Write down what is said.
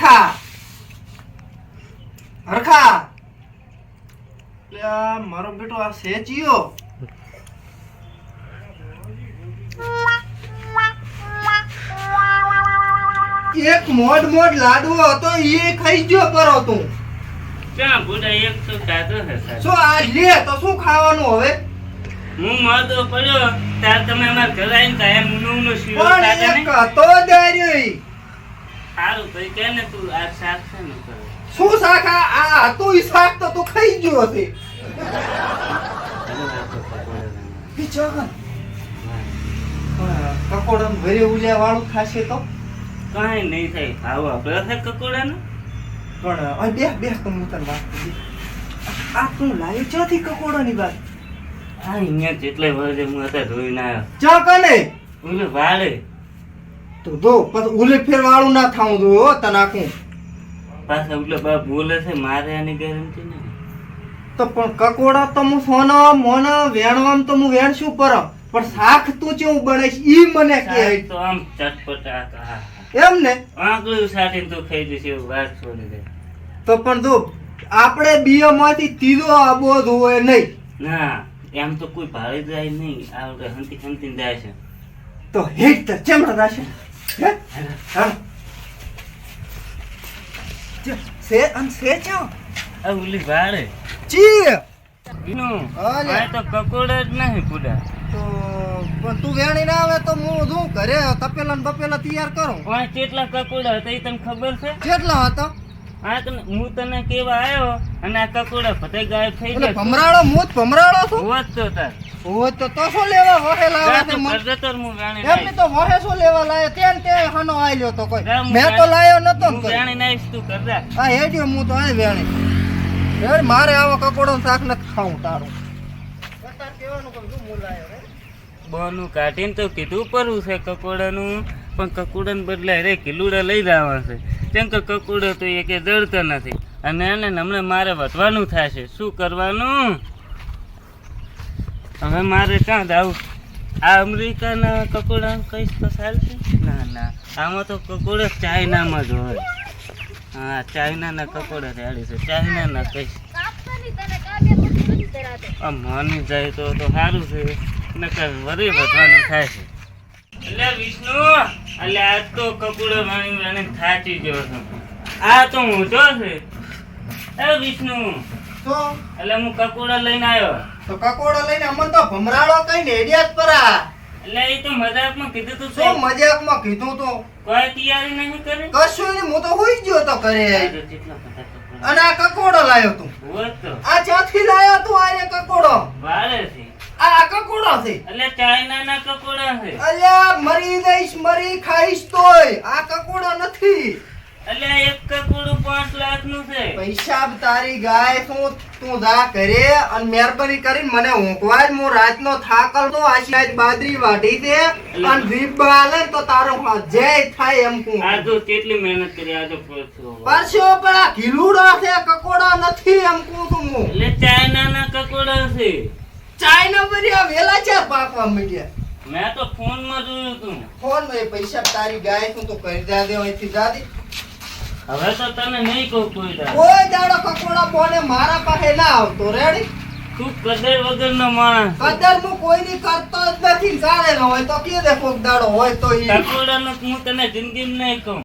હરખા હરખા મારો બેટો આ સેચિયો એક મોડ મોડ લાડવો હતો એ ખાઈ ગયો કરો તું ક્યાં બુડા એક તો ખાધો હે સાહેબ. શું આ લે તો શું ખાવાનું હવે હું મળતો પડ્યો ત્યારે તમે અમારા ઘરે આવીને કાંઈ ઊનું શીરો પણ ખાધા એક નહીં. હતો દાર્યો સારું ભાઈ કે ને તું આ શાક છે ને કરે. શું શાક આ હતું ઈ શાક તો તું ખાઈ ગયો હશે કકોડા ઘરે ઉલ્યા વાળું ખાશે તો કાંઈ નહીં થાય આવો આપણે છે કકોડાનું. પણ બે બે તો હું તને વાત કરી. આ તું લાવ્યો ચોથી કકોડાની વાત હા અહીંયા જેટલે વર્ષે હું હતા ધોઈને આવ્યો. ચા કને ઓલે વાળે તો દો પછી ઉલે ફેર વાળું ના થાઉં દો હો તને આખું પાછા ઓલે બાપ બોલે છે મારે આની ગેરંટી નહીં. તો પણ કકોડા તો હું સોનો મોનો વેણવામ તો હું વેણ શું પર પણ શાક તું કેવું બનાવીશ ઈ મને કે શાક તો આમ ચટપટા હા. એમ ને આંકડું સાટીને તું ખાઈ જઈશ એવું વાત છોડી દે. તો પણ જો આપણે બીઓમાંથી ત્રીજો આબોધ હોય નહીં ના એમ તો કોઈ ભાડે જાય નહીં આવડે હંતી હંતી જાય છે. તો હેટ તો ચમડા દાશે હે હા સે અન સે ચા આ ઓલી વાળે ચી બીનું અલે. આ તો કકોડા જ નહીં પૂડા. તો પણ તું વેણી ના આવે તો હું શું ઘરે તપેલા ને બપેલા તૈયાર કરું પાંચ કેટલા કકોડા હતા એ તને ખબર છે? કેટલા હતો આ તને હું તને કેવા આવ્યો અને આ કકોડા બધે ગાયબ થઈ એટલે ગયા. ભમરાળો હું જ ભમરાળો છું હોત તો તાર હોય તો શું લેવા વહે લાવે છે મને? કરજતર હું વેણી એમની તો વહે શું લેવા લાવે તે ને તે હાનો આલ્યો તો કોઈ જા, હું મેં તો વેણી- લાયો નતો ને હું કોઈ. વેણી નાઈશ તું કરજા. આ હેડ્યો હું તો આ વેણી હેડ મારે આવો કકોડો ને શાક નથી ખાવું તારું તાર કહેવાનું કે શું હું લાયો રે બોનું કાઢીને તો કીધું પરવું છે કકોડાનું પણ કકોડાને બદલે રે કિલુડા લઈ જવા છે કેમ કે કકોડો તો એ કે જડતા નથી અને એને હમણાં મારે વધવાનું થશે. શું કરવાનું હવે મારે ક્યાં જાવું? આ અમેરિકાના કકોડા કહીશ તો ચાલશે? ના ના આમાં તો કકોડા ચાઇનામાં જ હોય. હા ચાઇનાના કકોડા રેડી છે ચાઇનાના કહીશ. આ માની જાય તો સારું છે નકર વરી વધવાનું થાય છે. એટલે વિષ્ણુ એટલે આજ તો કપૂડો વાણી વાણી થાચી ગયો છું. આ તો ઊંધો છે. એ વિષ્ણુ તો એટલે હું કપૂડો લઈને આવ્યો. તો કકોડો લઈને અમન તો ભમરાળો કઈ ને હેડિયા જ પરા એટલે એ તો મજાકમાં કીધું તું શું મજાકમાં કીધું તો કોઈ તૈયારી નહીં કરી. કશું નહીં હું તો હોઈ ગયો તો ઘરે આજે કેટલા બધા કપૂડા અને આ કકોડો લાયો તું હોત તો આ ચાથી લાયો તું આ રે કકોડો વાળે છે. આ કકોડો છે એટલે ચાઇનાના કપૂડા છે. અલ્યા મરી જઈશ મરી ખાઈશ તોય આ કકોડો નથી એટલે એક કપૂડું 5 લાખનું છે. પૈસા તારી ગાય શું તું જા કરે અને મહેરબાની કરીને મને ઊંઘવા જ હું રાતનો થાકલ તો આશી આજ બાદરી વાઢી દે અને દીપ બાલે તો તારો જય થાય એમ કું આ તો કેટલી મહેનત કરી આ તો પરસો. પરસો પણ આ ઘીલુડો છે કકોડો નથી એમ કું તું હું એટલે ચાઇનાના કકોડા છે. ચાઇના બરિયા વેલા ચાર પાકવા માંડ્યા મેં તો ફોનમાં જોયું તું. ફોન માં પૈસા તારી ગાય શું તો કરી જા દે અહીંથી જા દે હવે તો તને નહીં કહું કોઈ દાડો. કોઈ દાડો કકોડા બોને મારા પાસે ના આવતો રેડી તું કદર વગરનો માણસ. કદર હું કોઈની કરતો જ નથી જાણે ન હોય તો કે દે કોક દાડો હોય તો ઈ કકોડાનું હું તને જિંદગીમાં નહીં કહું.